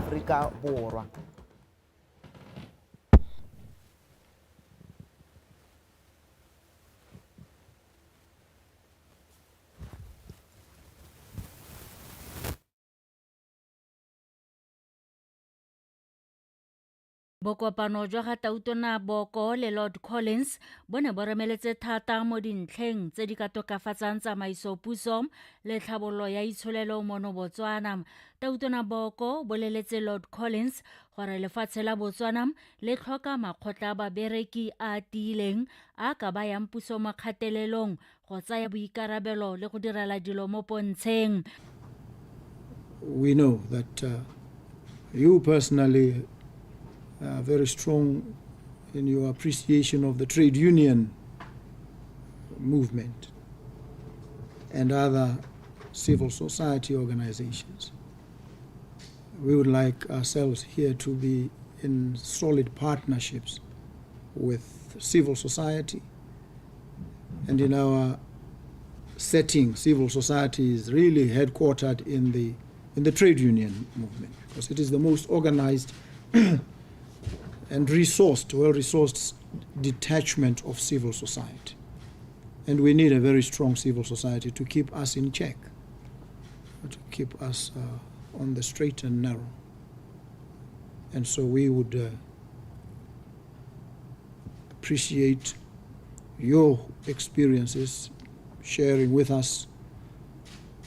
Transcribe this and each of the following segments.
Afrika Borwa. Bokopano jwa ga Tautona Boko le Lord Collins bo ne bo remeletse thata mo dintlheng tse di ka tokafatsang tsamaiso puso le tlhabololo ya itsholelo mono Botswana. Tautona Boko bo leletse Lord Collins gore lefatshe la Botswana le tlhoka makgotla a babereki a tiileng a ka bayang puso mo kgatelelong go tsaya boikarabelo le go direla dilo mo pontsheng. We know that you personally very strong in your appreciation of the trade union movement and other civil society organizations. We would like ourselves here to be in solid partnerships with civil society, and in our setting, civil society is really headquartered in the trade union movement, because it is the most organized and well-resourced detachment of civil society. And we need a very strong civil society to keep us in check, to keep us on the straight and narrow. And so we would appreciate your experiences, sharing with us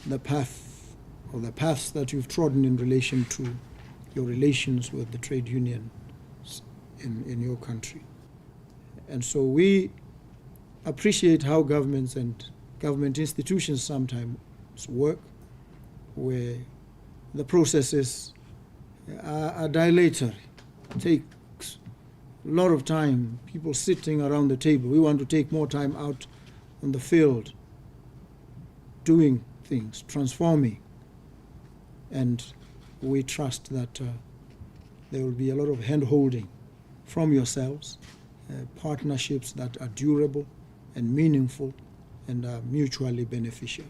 the path or the paths that you've trodden in relation to your relations with the trade union in your country. And so we appreciate how governments and government institutions sometimes work, where the processes are dilatory. It takes a lot of time, people sitting around the table. We want to take more time out on the field, doing things, transforming. And we trust that there will be a lot of hand-holding from yourselves, partnerships that are durable and meaningful and are mutually beneficial.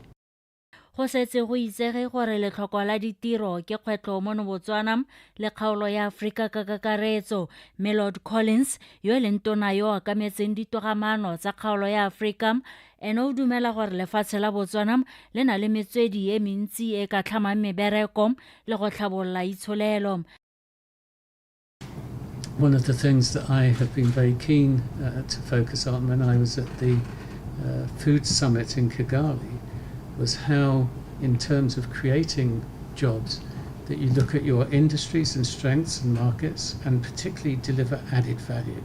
Go setse go itsege gore letlhoko la ditiro ke kgwetlho mo Botswana le kgaolo ya Afrika ka kakaretso. Lord Collins yo leng tona yo a kametseng ditogamano tsa kgaolo ya Afrika ene o dumela gore lefatshe la Botswana le na le metswedi e mentsi e ka tlhamang mebereko le go tlhabolola itsholelo. One of the things that I have been very keen to focus on when I was at the Food Summit in Kigali was how, in terms of creating jobs, that you look at your industries and strengths and markets and particularly deliver added value,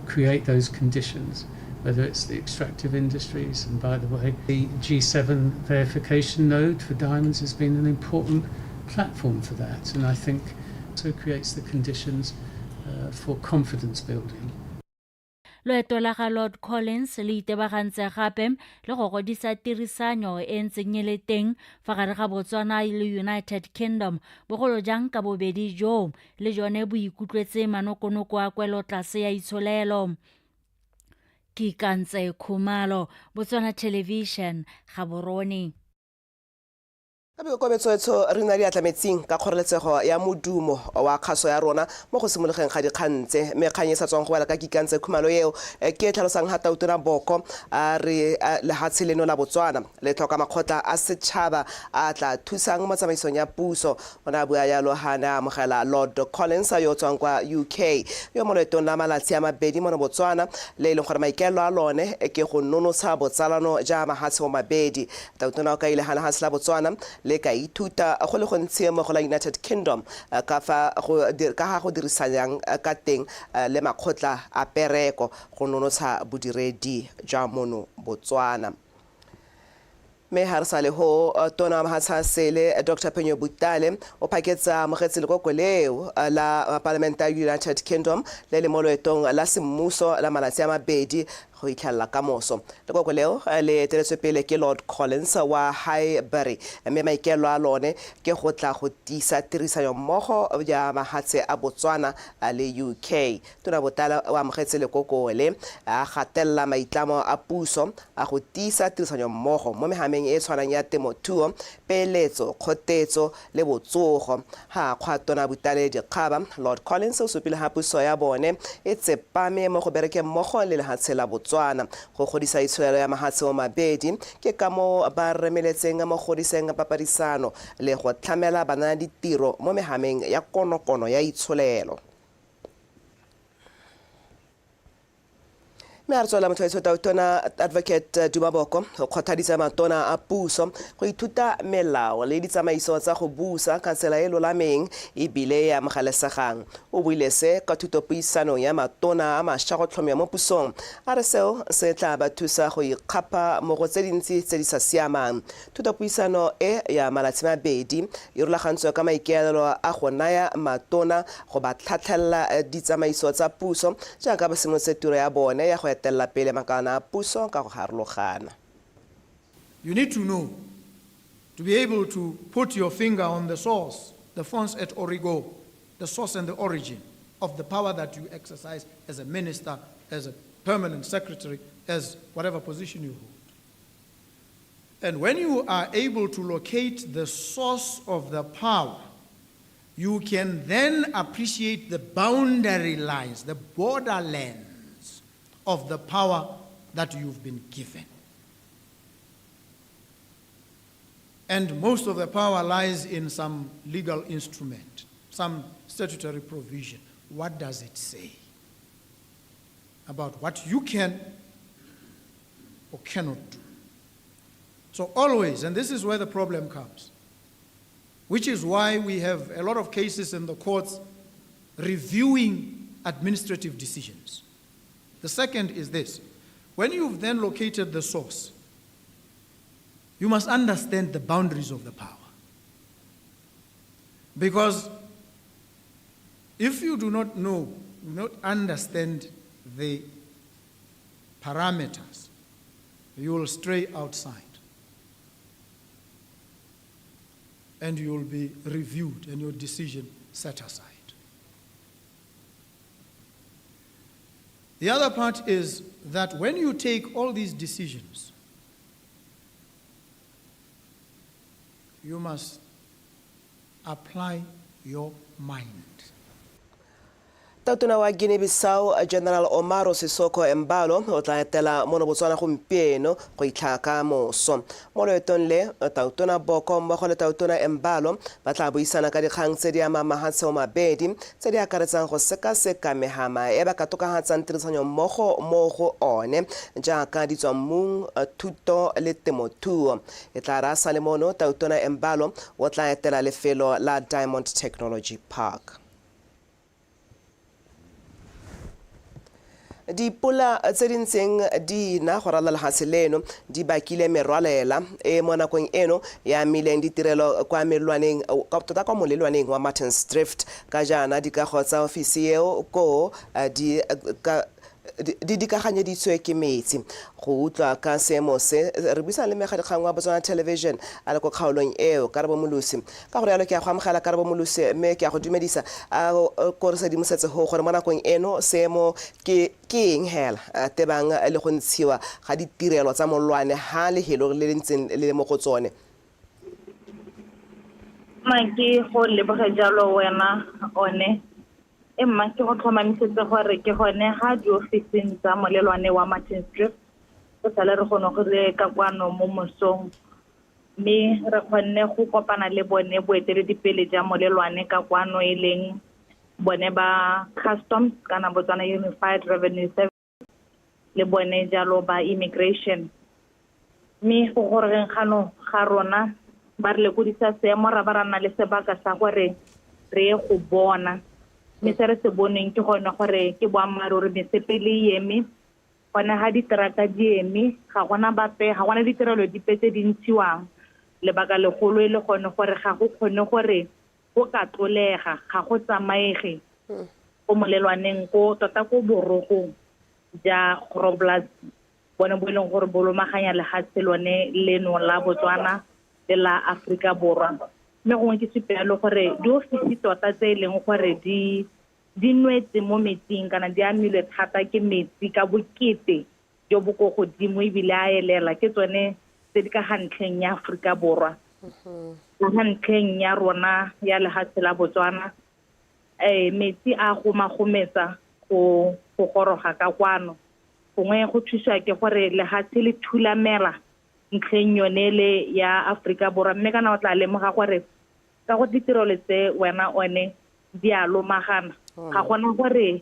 create those conditions, whether it's the extractive industries. And by the way, the G7 verification node for diamonds has been an important platform for that, and I think also creates the conditions for confidence building. Loeto la ga Lord Collins le itebagantse gape le go godisa tirisanyo e ntseng e le teng fa gare ga Botswana le United Kingdom, bogolo jang ka bobedi jo le jone bo ikutlwetse manokonoko a kwelotlase ya itsholelo. Ke Kantse Khumalo, Botswana Television, Gaborone. Ka bekobetsoetso re na le atlametseng ka kgoreletsego ya modumo wa kgaso ya rona mo go simologeng ga dikgantse mekgang e sa tswang go bala ka Kantse Khumalo eo ke tlhalosang ga Tautona Boko re lehatshe leno la Botswana le tlhoka makgotla a setšhaba a tla thusang mo tsamaisong ya puso. Ona bua yalo hana amogela Lord Collins yo tswang kwa UK yo mo letong la malatsi a mabedi mo Botswana le leng gore maikelo a lone ke go nonotsha botsalano ja mahatshe mo mabedi. Tautona ka ile hana hasela Botswana le ka ithuta go le go ntse mo go la United Kingdom ka ga go dirisanyang ka teng le makgotla a pereko go nonotsha bodiredi jwa mono Botswana. Me harsale ho tona mahasasele Dr. Penyo Butale o paketsa mogetsi lekoko leo la parliament ya United Kingdom le le moloetong la semmuso la malatsi a mabedi go itlhalla ka moso lekoko leo le eteletswe pele ke Lord Collins wa Highbury mme maikelo a lone ke go tla go tisa tirisano mmogo ya mahatshe a Botswana le UK tona Botala wa amogetse lekoko le a gatella maitlamo a puso a go tisa tirisano mmogo mo mehameng e tshwanang ya temothuo peeletso kgotetso le botsogo ha kgwatona Butale dikgaba Lord Collins o supile ha puso ya bone e tsepame mo go bereke mmogo le lehatshe la Botswana go godisa itshwelelo ya mahatshe o mabedi ke ka mo ba remeletseng mo godiseng papadisano le go tlhamela bana ditiro mo mehameng ya konokono ya itsholelo me a re tswela motho tona advocate Dumaboko go kgothadisa matona a puso go ithuta melao le ditsamaiso tsa go busa ka tsela e lolameng e bile ya mogalesegang o buile se ka thutopuisano ya matona a mašwa go tlhomya mo pusong a re seo se tla ba thusa go ikgapa mo go tse dintsi tse di sa siamang thutopuisano e ya malatsi mabedi e rulagantswe ka maikaelelo a go naya matona go ba tlhatlhella ditsamaiso tsa puso jaaka ba simolotse tiro ya bone ya go etella pele makana a puso ka go harologana. You need to know, to be able to put your finger on the source, the fons et origo, the source and the origin of the power that you exercise as a minister, as a permanent secretary, as whatever position you hold. And when you are able to locate the source of the power, you can then appreciate the boundary lines, the borderlands of the power that you've been given. And most of the power lies in some legal instrument, some statutory provision. What does it say about what you can or cannot do? So always, and this is where the problem comes, which is why we have a lot of cases in the courts reviewing administrative decisions. The second is this: when you've then located the source, you must understand the boundaries of the power. Because if you do not know, do not understand the parameters, you will stray outside. And you will be reviewed and your decision set aside. The other part is that when you take all these decisions, you must apply your mind. Tautona wa Guinea-Bissau General Omaro Sissoco Embalo o tla etela mono Botswana gompieno go itlhaka moso mo loetong le Tautona Boko mmogo le Tautona Embalo ba tla buisana ka dikgang tse di ama mahatshe o mabedi tse di akaretsang go sekaseka mehama e ba ka tokagatsang tirisano mmogo mo go one jaaka ditswammung thuto le temothuo e tla rasa le mono Tautona Embalo o tla etela lefelo la Diamond Technology Park. Dipula tse di ntseng di na go rala lehatshe leno di bakile merwalela e mo nakong eno ya mileng ditirelo kwa melwaneng tota kwa molelwaneng wa Martinsdrift ka jana dikago tsa ofisi eo ko di dikaganyeditswe ke metsi go utlwa ka seemo se re buisana le megadikgang wa Botswana Television a le ko kgaolong eo Karabo Molusi ka gore yalo ke a go amogela Karabo Molusi mme ke a go dumedisa a ko re se dimosetse go gore mo nakong eno seemo ke eng hela tebang le go ntshiwa ga ditirelo tsa molwane ha le helo le ntseng le mo go tsone ke go leboga jalo wena one emma ke go tlhomamisetse gore ke gone ga di ofising tsa molelwane wa Martinsdrift go tsala re gone go le ka kwano mo mosong mme re kgonne go kopana le bone boeteledipele ja molelwane ka kwano e leng bone ba customs kana Botswana Unified Revenue Service le bone jalo ba immigration mme go gore gano ga rona ba re le kodisa seemo ra ba rana le sebaka sa gore re go bona mme se re se boneng ke gone gore ke boammaaruri mesepele eme gone ga diteraka di eme ga gona bape ga gona ditirelo dipe tse di ntshiwang lebaka legolo e le gone gore ga go kgone gore go ka tlolega ga go tsamaege go molelwaneng ko tota ko borogong ja Groblersdal bone bo e leng gore bolomaganya lefatshe lone leno la Botswana le la Aforika Borwa mme gongwe ke sepelo gore diofisi tota tse e leng gore di nwetse mo metsing kana di amilwe thata ke metsi ka bokete jo bo go godimo ebile a elela ke tsone tse di ka ga ntlheng ya Aforika Borwa ka ga ntlheng ya rona ya lefatshe la Botswana metsi a gomagometsa go goroga ka kwano gongwe go thusiwa ke gore lefatshe le thulamela ntlheng yone le ya Aforika Borwa mme kana o tla lemoga gore ka go ditirelo tse wena one di a lomagana ga gona gore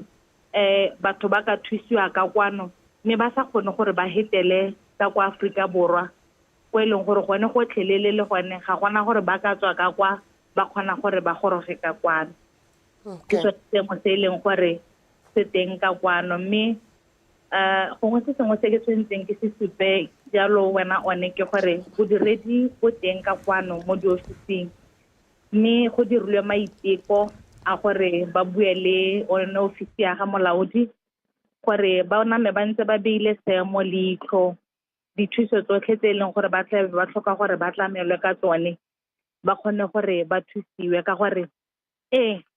batho ba ka thusiwa ka kwano mme ba sa kgone gore ba hetele ka kwa Aforika Borwa go e leng gore gone go tlhelele le gone ga gona gore ba ka tswa ka kwa ba kgona gore ba goroge ka kwano ke sengwe se e leng gore se teng ka kwano mme gongwe se sengwe se ke tshwanetseng ke se supe jalo wena one ke gore bodiredi bo teng ka kwano mo diofising mme go dirilwe maiteko a gore ba bue le one ofisi ya ga molaodi gore ba name ba ntse ba beile seemo leitlho dithuso tsotlhe tse e leng gore ba tlabe ba tlhoka gore ba tlamelwe ka tsone ba kgone gore ba thusiwe ka gore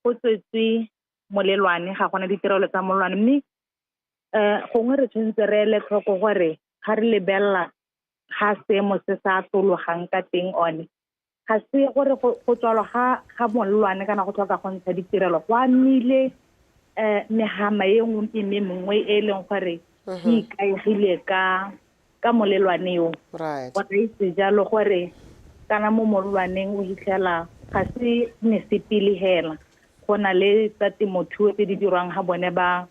go tswetswe molelwane ga gona ditirelo tsa molelwane mme gongwe re tshwanetse re ele tlhoko gore ga re lebelela ga seemo se sa tologang ka teng one ga se gore go tswalwa ga molelwane kana go tlhoka go ntsha ditirelo go amile megama e mengwe e leng gore ke ikaegile ka molelwane yo wa itse jalo gore kana mo molelwaneng o hitlhela ga se mesepele hela go na le tsa temothuo tse di dirwang ga bone ba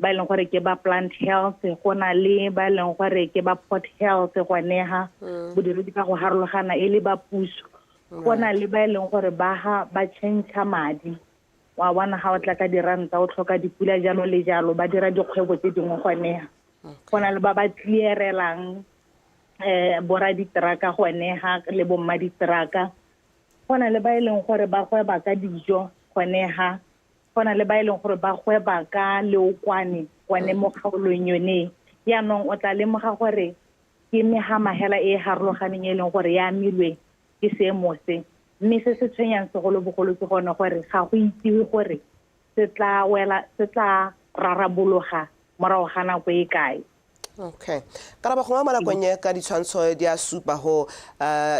e leng gore ke ba plant health go na le ba e leng gore ke ba port health go neha bodiredi ka go harologana e le ba puso go na le ba e leng gore ba change madi wa bona ga o tla ka diranta o tlhoka dipula jalo le jalo ba dira dikgwebo tse dingwe go neha go na le ba ba clearelang bora diteraka go neha le bomma diteraka go na le ba e leng gore ba gweba ka dijo go neha go na le ba e leng gore ba gweba ka leokwane gone mo kgaolong yone yaanong o tla lemoga gore ke megama hela e harologaneng e leng gore ya amilwe ke seemo se mme se se tshwenyang segolobogolo ke gone gore ga go itsewe gore se tla rarabologa morago ga nako e kae okay karaba gongwe mo nakong ye ka ditshwantsho di a supa go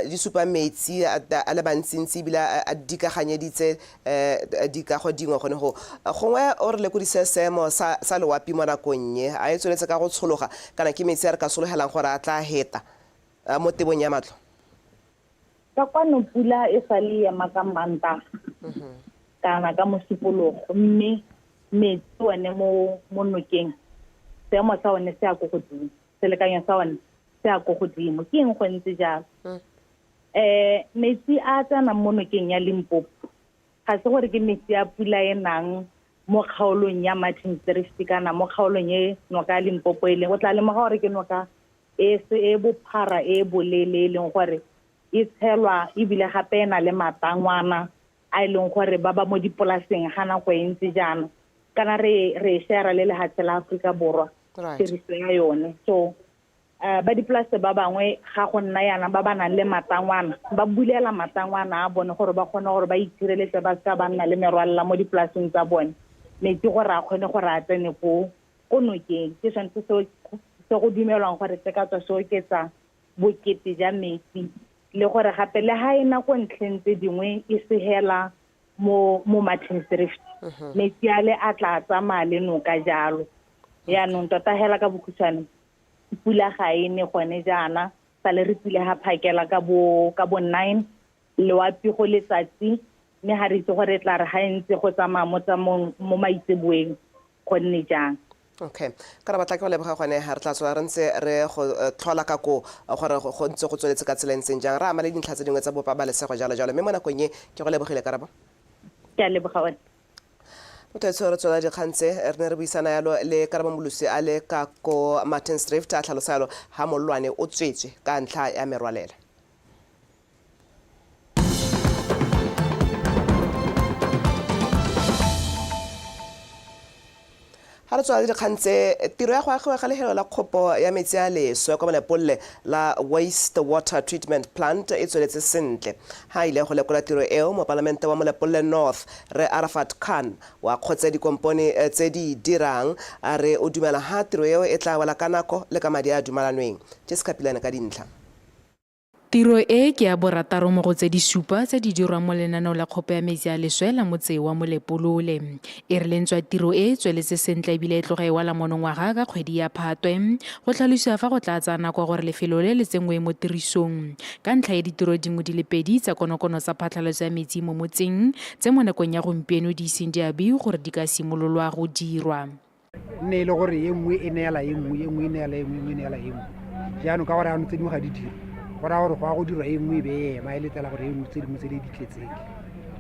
di supa metsi a le bantsintsi ebile a dikaganyeditse dikago dingwe gone go gongwe o re lekodise seemo sa loapi mo nakong ye a e tsweletse ka go tshologa kana ke metsi a re ka sologelang gore a tla heta mo tebong ya matlho ka kwano pula e sa le ya makamanta kana ka mosupologo mme metsi one mo nokeng seemo sa one se a go godimo selekanyo sa one se a go godimo ke eng go ntse jalo metsi a tsena mo nokeng ya Limpopo ga se gore ke metsi a pula e nang mo kgaolong ya Martins Drift kana mo kgaolong e noka ya Limpopo e leng o tla lemoga gore ke noka e bophara e bolele e leng gore e tshelwa ebile gape na le matangwana a e leng gore ba mo dipolaseng ga nako e ntse jaana kana re share le lehatshe la Aforika Borwa tiriso ya yone so ba dipolase ba bangwe ga go nna yana ba nang le matangwana ba bulela matangwana a bone gore ba kgone gore ba itshireletse ba ska ba nna le merwalla mo dipolaseng tsa bone metsi gore a kgone gore a tsene ko nokeng ke sone se go dumelwang gore se ka tswa se oketsa bokete ja metsi le gore gape le ha ena go ntlheng tse dingwe e segela mo Martins Drift metsi ale a tla tsamaya le noka jalo yaanong tota hela ka bokhutshwane pula ga ene gone jaana sa le re pile ha phakela ka bo 9 loapi go letsatsi mme ha re itse gore tla re ha ntse go tsamaya mo maitseboeng go nne jang okay ka batla ke go leboga gone ha re tla tswa re ntse re go tlhola ka go gore go ntse go tsweletse ka tselentseng jang ra amale dintlha tse dingwe tsa bopabalesego jalo mme mo nakong ye ke go lebogile karabo ke a leboga wena motho re tswela dikgang tse re ne re buisana yalo le Karabo Molusi a le ka ko Martins Drift a tlhalosa yalo ha molelwane o tswetswe ka ntlha ya merwalela ha re tswa dikgang tse tiro ya go agiwa ga legelo la kgopo ya metsi a leswe kwa molepolle la waste water treatment plant e tsweletse sentle ha ile go lekola tiro eo mopalamente wa molepolle north re Arafat Khan wa kgotse dikompone tse di dirang a re o dumela ha tiro eo e tla wela ka nako le ka madi a dumalanweng Jessica Pilane ka dintlha. Tiro e ke ya borataro mo go tse di supa tse di dirwang mo lenaneo la kgopo ya metsi a leswe la motse wa Molepolole. E re lentswa tiro e tsweletse sentle ebile e tloga e wala monongwaga ka kgwedi ya Phatwe go tlhalosiwa fa go tla tsa nako gore lefelo le le tsengwe mo tirisong ka ntlha ya ditiro dingwe di le pedi tsa konokono tsa phatlhalaso ya metsi mo motseng tse mo nakong ya gompieno di iseng di abi gore di ka simololwa go dirwa. Nne le gore e nngwe e neela e nngwe e neela e nngwe e neela e nngwe jaanong ka gore ano tse dingwe ga di dira gore gore go a go dirwa e nngwe be ema e letela gore e nngwe tse dingwe tse di ditletseng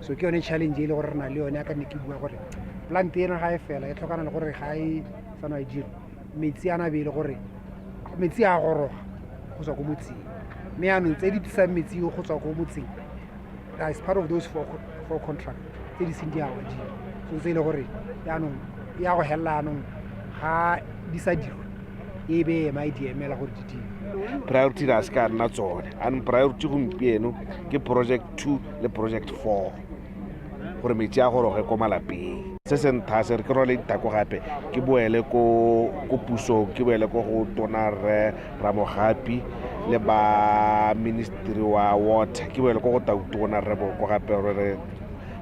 so ke yone challenge e le gore re na le yone ka nne ke bua gore plant eno ga e fela e tlhokana le gore ga e sana e dira metsi a nabele gore metsi a goroga go tswa ko motseng mme anong tse di tlisang metsi go tswa ko motseng as part of those four contract tse di seng di a dira so tse e le gore yaanong ya go hella anong ga di sa dirwa e be ema e di emela gore di dira priority ra se ka nna tsone and priority gompieno ke project 2 le project 4 gore metsi a goroge ko malapeng se se nthase re ke rwale ditako gape ke boele ko pusong ke boele ko go tona re Ramogapi le ba ministry wa water ke boele ko go tautona re bo ko gape re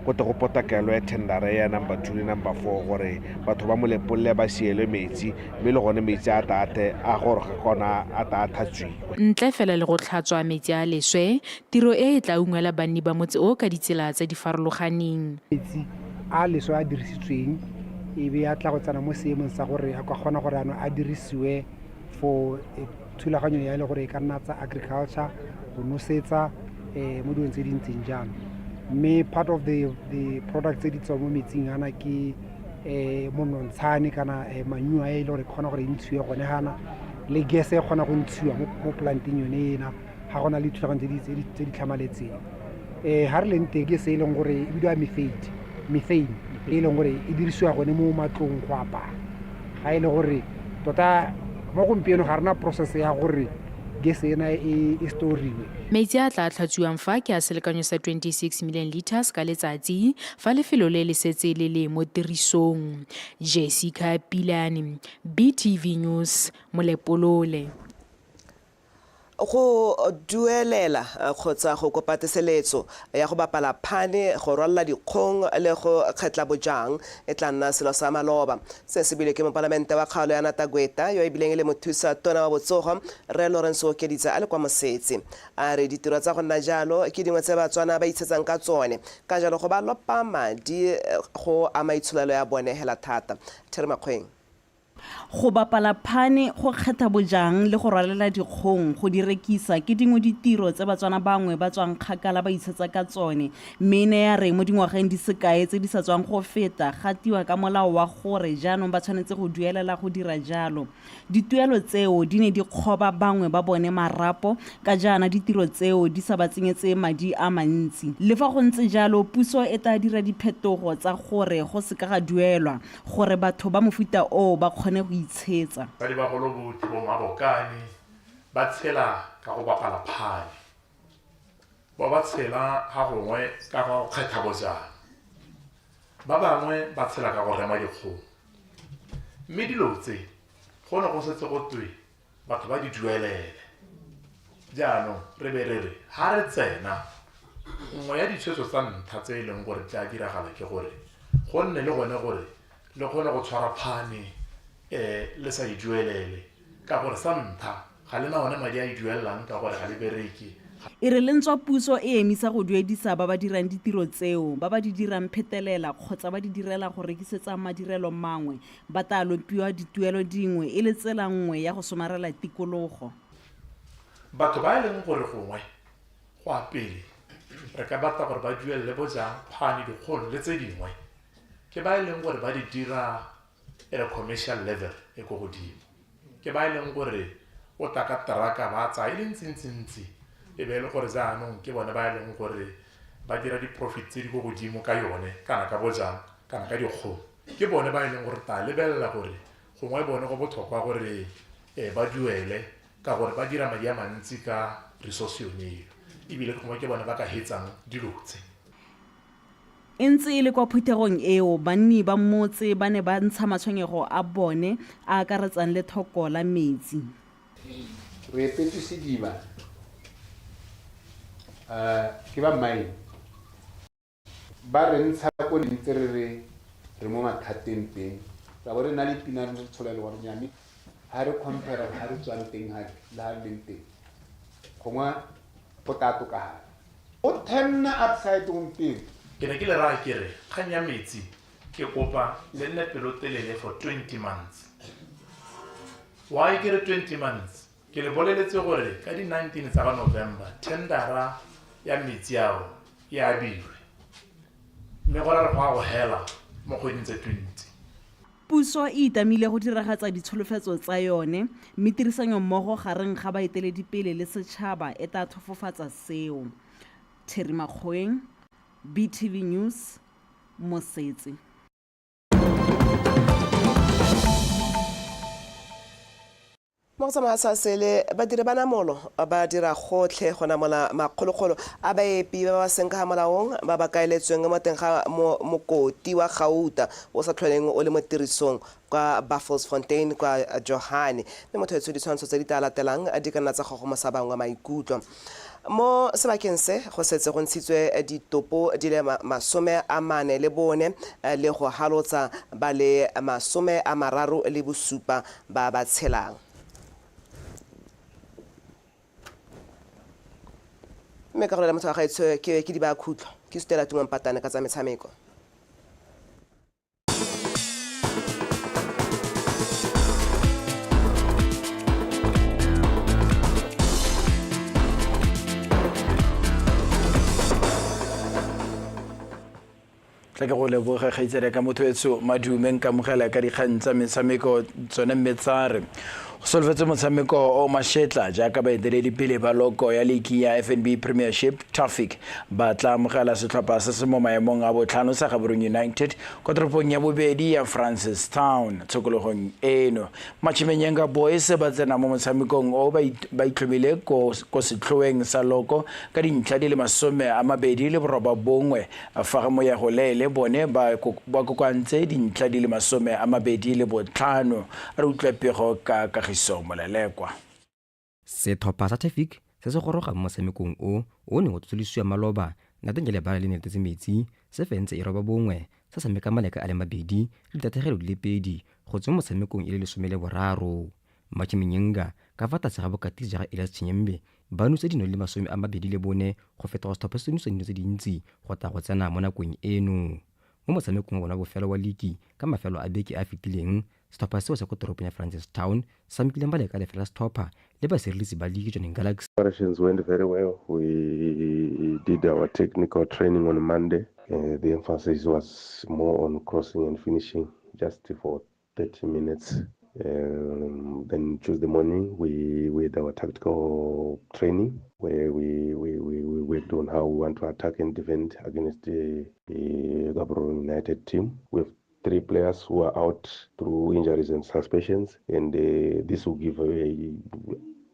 go te go potakelo ya tendera ya number 2 le number 4 gore batho ba Molepolle ba sielwe metsi mme le gone metsi a tate a goroga kona a tlhatswiwa ntle fela le go tlhatswa metsi a leswe tiro e tla ungwela banni ba motse o ka ditsela tse di farologaneng. Metsi a leswe a dirisitsweng e be a tla go tsana mo seemong sa gore a ka kgona gore ano a dirisiwe for thulaganyo ya le gore e ka nna tsa agriculture go nosetsa mo dilong tse dintseng jalo mme part of the products tse di tswa mo metsing ana ke monontshane kana manyua e le gore kgona gore e ntshiwe gone gana le gas e kgona go ntshiwa mo planteng yone ena ga gona le thulaganyo tse di tlhamaletseng ga re leng teng ke se e leng gore e bidiwa methane e leng gore e dirisiwa gone mo matlong go apaya ga e le gore tota mo gompieno ga rena process ya gore gas ena e storiwe. Metsi a tla tlhatswiwang fa ke a selekanyo sa 26 million liters ka letsatsi fa lefelo le le setse le le mo tirisong. Jessica Pilane, BTV News, Molepolole. Go duelela kgotsa go kopa teseletso ya go bapala phane go rwalla dikgong le go kgetla bojang e tla nna selo sa maloba se se bile ke mopalamente wa kgaolo ya Natagweta yo e bileng le mothusa tona wa botsogo re Lawrence Okeditsa a le kwa Mosetsi a re ditiro tsa go nna jalo ke dingwe tse Batswana ba itsetsang ka tsone ka jalo go ba lopa madi go ama itshulelo ya bone hela thata Theri Makgweng. Go bapala phane go kgetha bojang le go rwalela dikgong go di rekisa ke dingwe ditiro tse Batswana bangwe ba tswang kgakala ba itsetsa ka tsone mme ne ya re mo dingwageng di sekae tse di sa tswang go feta gatiwa ka molao wa gore jaanong ba tshwanetse go duelela go dira jalo dituelo tseo di ne di kgoba bangwe ba bone marapo ka jaana ditiro tseo di sa ba tsenyetse madi a mantsi le fa go ntse jalo puso e tla dira diphetogo tsa gore go se ka ga duelwa gore batho ba mofuta o ba kgone go itshetsa ba di ba go lobuti bo mabokane ba tshela ka go bapala phane ba tshela ga gongwe ka go kgetha bojang ba bangwe ba tshela ka go rema dikgomo mme dilo tse go ne go setse go twe batho ba di duelele jaanong re be re re ha re tsena nngwe ya ditshwetso tsa ntlha tse e leng gore tla diragala ke gore go nne le gone gore le kgone go tshwara phane le sa iduelele ka gore sa ntlha ga le na one madi a iduelelang ka gore ga le bereke e re lentswa puso e emisa go duedisa ba ba dirang ditiro tseo ba ba di dirang phetelela kgotsa ba di direla go rekisetsa madirelo mangwe ba tla lopiwa dituelo dingwe e le tsela nngwe ya go somarela tikologo batho ba e leng gore gongwe go a pele re ka batla gore ba duelele bojang phane dikgolo le tse dingwe ke ba e leng gore ba di dira a commercial level e go godimo ke ba e leng gore o taka traka ba tsa e le ntsi e be le gore jaanong ke bone ba e leng gore ba dira di profit tse di go godimo ka yone kana ka bojang kana ka dikgolo ke bone ba e leng gore ta lebelela gore gongwe bone go botlhokwa gore ba duele ka gore ba dira madi a mantsi ka resource yone ebile gongwe ke bone ba ka hetsang dilo tse. E ntse e le kwa phuthegong eo banni ba motse ba ne ba ntsha matshwenyego a bone a akaretsang le thoko la metsi. Re epetse sediba ke ba mine ba re ntsha ko ntse re mo mathateng teng ra bo re na le pina re tsholele gore nyame ha re compare ha re tswang teng ha la leng teng gongwa potato ka ha o tenna upside down teng. Ke ne ke le raya kere kgang ya metsi ke kopa le nne pelotelele for 20 months. Why ke re 20 months? Ke le boleletse gore ka di 19 tsa November tendera ya metsi ao ya abilwe mme gore re go hela mo kgweding tse 20. Puso e itamile go diragatsa ditsholofetso tsa yone mme tirisanyo mmogo gareng ga baeteledipele le setšhaba e tla thofofatsa seo. Terry Makgoeng, BTV News, Mosetse. mo go tsamaya sa sele badiri ba namolo ba dira gotlhe gona mola makgolokgolo a baepi ba ba seng ka molaong ba ba kaeletsweng mo teng ga mokoti wa Gauta o sa tlholeng o le mo tirisong kwa Buffelsfontein kwa Johane mme motho etso ditshwantsho tse di talatelang di ka nna tsa go mo sa bangwe maikutlo. Mo sebakeng se go setse go ntshitswe ditopo di le 40 le bone le go halotsa ba le 37 ba ba tshelang. mme ka gore motho wa gaetsho ke di ba khutlo ke Stella Tumapatane ka tsa metshameko. tla ke go leboga kgaitsedi ka motho etso madumeng ka mogela ka dikgang tsa metshameko tsone mmetsare go solofetse motshameko o mashetla jaaka baeteledipele ba loko ya league ya FNB Premiership Traffic ba tla amogela setlhopha se se mo maemong a botlhano sa Gaborone United kwa toropong ya bobedi ya Francistown tshokologong eno. Machimenyenga Boys ba tsena mo motshamekong o ba itlhomile ko setlhoeng sa loko ka dintlha di le 29 fa ga moya go lele bone ba kokwantse dintlha di le 25 re utlwa pego ka Molelekwa. Setlhopha sa Traffic se se goroga mo motshamekong o ne go tsolisiwa maloba nateng le ba le netetse metsi se fentse e roba bongwe sa sameka maleka a le mabedi le tategelo di le pedi go tswa mo motshamekong e le 13. Machimenyenga ka fa tlase ga bokatisi jaaka Elias Chinyembe ba nutse dino le 24 go feta go setlhopha se nutse dino tse dintsi go tla go tsena mo nakong eno. Mo motshamekong wa bona bofelo wa league ka mafelo a beke a fitileng setlhopha seo sa ko toropong ya Francistown samekile maleka le fela setlhopha le basireletsi ba league Johnny Galaxy. Operations went very well. We did our technical training on Monday. The emphasis was more on crossing and finishing just for 30 minutes. Then Tuesday morning we did our tactical training where we worked on how we want to attack and defend against the Gaborone United team with 3 players who are out through injuries and suspensions, and this will give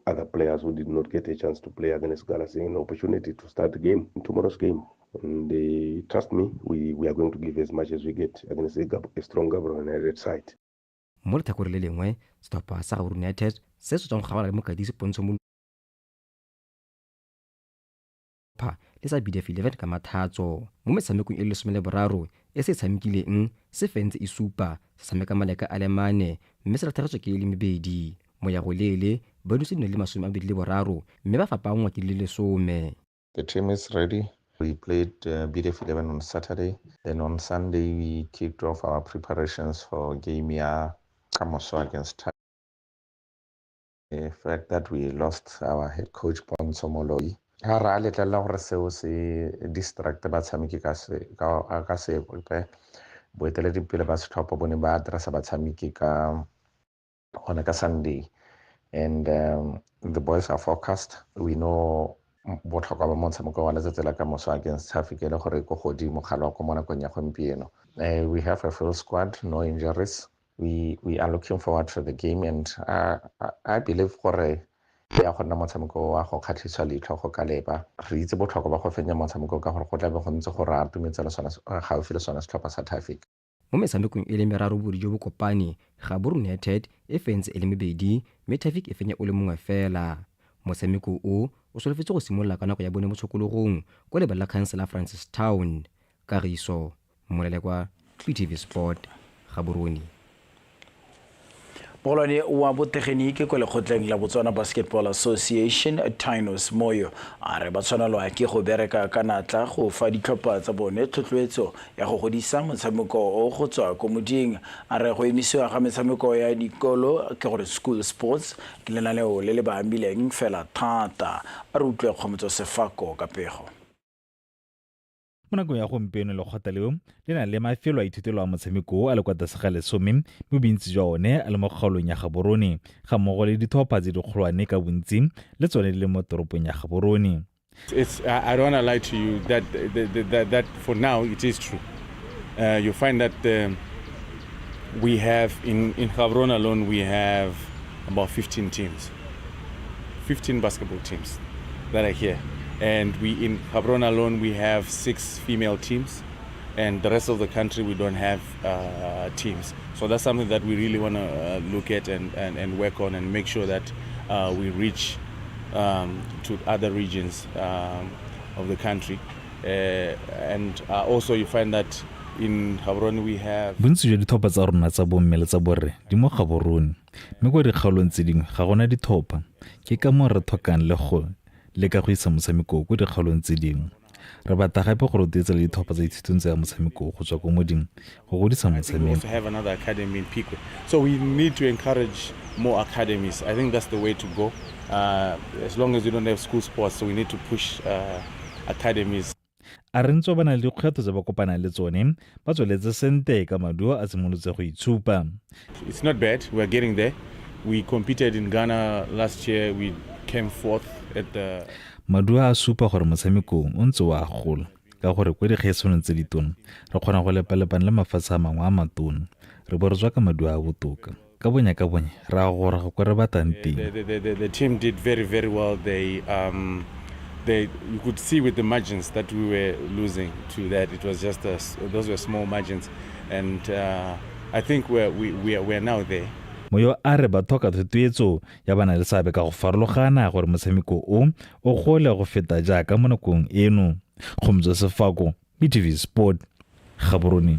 other players who did not get a chance to play against Galaxy an opportunity to start the game in tomorrow's game. And trust me, we are going to give as much as we get against a strong Gaborone United side. Mo letlhakore le lengwe setlhopha sa Gaborone United se se tswang go gabala le mokatisi Pontsho mo le sa BDF 11 ka mathatso mo metshamekong e le 13 e se tshamekileng se fentse e supa se tshameka maleka a le 4 mme se latlhegetswe ke le mebedi moya go lele ba dutse le 23 mme ba fapangwa ke le 10. The team is ready. We played BDF 11 on Saturday. Then on Sunday we kicked off our preparations for game ya Kamoso against the fact that we lost our head coach Pontsho Moloi. Ha ra letlela gore seo se distract batshameki ka se boeteledipele ba setlhopha bone ba addressa batshameki ka gona ka Sunday, and the boys are focused. We know botlhokwa ba motshameko wa letsatsi la kamoso against Traffic e le gore ko godimo kgaloko mo nakong ya gompieno. We have a full squad, no injuries. We are looking forward to the game, and I believe gore ya go nna motshameko wa go kgatlhisa leitlho go ka leba. Re itse botlhokwa ba go fenya motshameko ka gore go tlabe go ntse gore a tumetse le sona gaufi le sona setlhopha sa Traffic. mo metshamekong e le meraro bodi jo bo kopane Gaborone United e fentse e le mebedi mme Traffic e fenya o le mongwe fela. Motshameko o solofetse go simolola ka nako ya bone mo tshokologong kwa lebala la Council Francis Town. Kagiso Molele kwa TV Sport Gaborone. Molwane wa botegeniki kwa lekgotleng la Botswana Basketball Association Tinus Moyo a re ba tshwanelwa ke go bereka ka natla go fa ditlhopha tsa bone tlhotlhoetso ya go godisa motshameko o go tswa ko moding. A re go emisiwa ga metshameko ya dikolo ke gore school sports ke lenaneo le le baamileng fela thata. A re utlwe Kgomotso Sefako ka pego. Mo nakong ya gompieno lekgotla leo le na le mafelo a ithutelo a motshameko a le kwa tlase ga lesome mo bontsi jwa one a le mo kgaolong ya Gaborone ga mmogo le dithopa tse dikgolwane ka bontsi le tsone le mo toropong ya Gaborone. I don't want to lie to you that for now it is true. You find that we have in Gaborone alone we have about 15 teams, 15 basketball teams that are here. And in Gaborone alone, we have 6 female teams, and the rest of the country we don't have teams. So that's something that we really want to look at and work on and make sure that we reach to other regions of the country. And also you find that in Gaborone we have bontsi jwa dithopa tsa rona tsa bomme le tsa borre di mo Gaborone mme kwa dikgaolong tse dingwe ga gona dithopa ke ka mo re tlhokang le ka go isa motshameko ko dikgaolong tse dingwe. Re batla gape gore tetsa le dithopa tsa ithutong tsa motshameko go tswa ko moding go godisa motshameko. We also have another academy in Pique. So we need to encourage more academies. I think that's the way to go. As long as we don't have school sports, so we need to push academies. A re ntse ba na le dikgwetlho tse ba kopana le tsone ba tsweletse sente ka maduo a simolotse go itshupa. It's not bad. We are getting there. We competed in Ghana last year. We came fourth at the maduo a supa gore motshameko o ntse wa gola ka gore kwa dikgaisong tse ditona re kgona go lepalepana le mafatshe a mangwe a matona re bo re tswa ka maduo a botoka ka bonya ra gore go kwa re batang teng. The team did very, very well. You could see with the margins that we were losing to that. It was just those were small margins, and I think we're now there. Moyo a re ba thoka thotloetso ya bana le seabe ka go farologana gore motshameko o gole go feta jaaka mo nakong eno. Kgomotso Sefako, BTV Sport, Gaborone.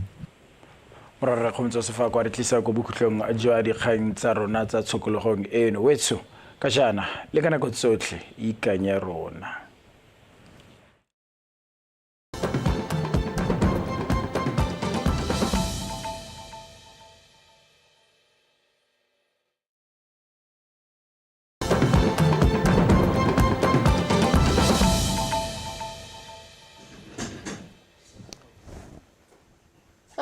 Morara Kgomotso Sefako a re tlisa go bokhutlong jwa dikgang tsa rona tsa tshokologong eno wetso ka jana le kana go tsotlhe ikanya rona.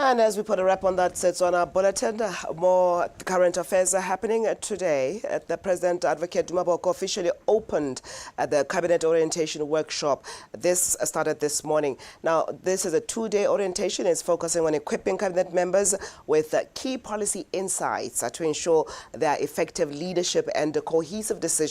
And as we put a wrap on that, sits on our bulletin, more current affairs are happening today. The President Advocate Duma Boko officially opened the Cabinet Orientation Workshop. This started this morning. Now, this is a 2-day orientation. It's focusing on equipping Cabinet members with key policy insights to ensure their effective leadership and cohesive decisions